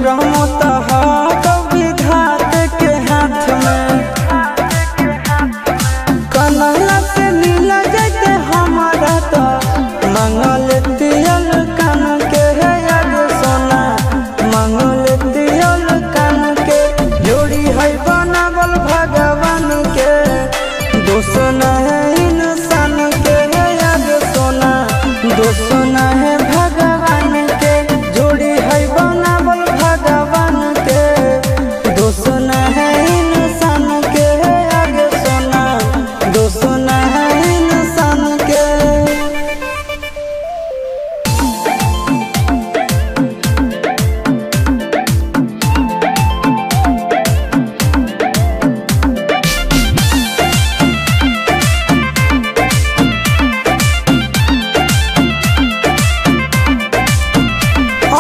करम विधात के हाथ में कन्हैया से मिला जाते हमारा तो मंगल तियल कान के है याद सोना मंगल तियल कान के जोड़ी है बनावल भगवान के दोष न है इंसान के है याद सोना दोष न है भगवान के जोड़ी है बनावल भगवान के दोष न है इंसान के है याद सोना दोष न है इंसान के।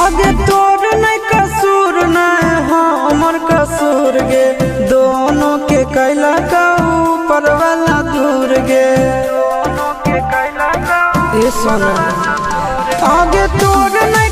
आगे तोर नहीं कसूर नहीं हमर कसूर गे दोनों के कैला का ऊपर वाला दूर गे ये सोना आगे तोर नहीं